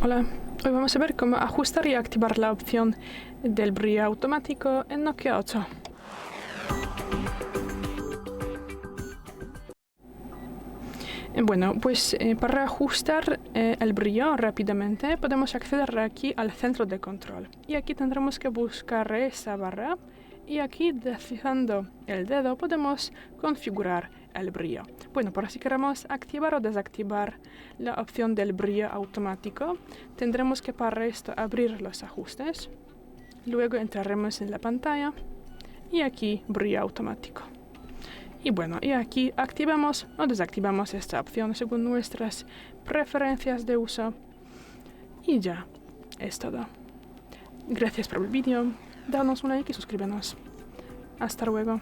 Hola, hoy vamos a ver cómo ajustar y activar la opción del brillo automático en Nokia 8. Bueno, pues para ajustar el brillo rápidamente podemos acceder aquí al centro de control. Y aquí tendremos que buscar esa barra y aquí deslizando el dedo podemos configurar el brillo. Bueno, por si queremos activar o desactivar la opción del brillo automático, tendremos que para esto abrir los ajustes. Luego entraremos en la pantalla y aquí brillo automático. Y bueno, y aquí activamos o desactivamos esta opción según nuestras preferencias de uso. Y ya, es todo. Gracias por el vídeo, danos un like y suscríbenos. Hasta luego.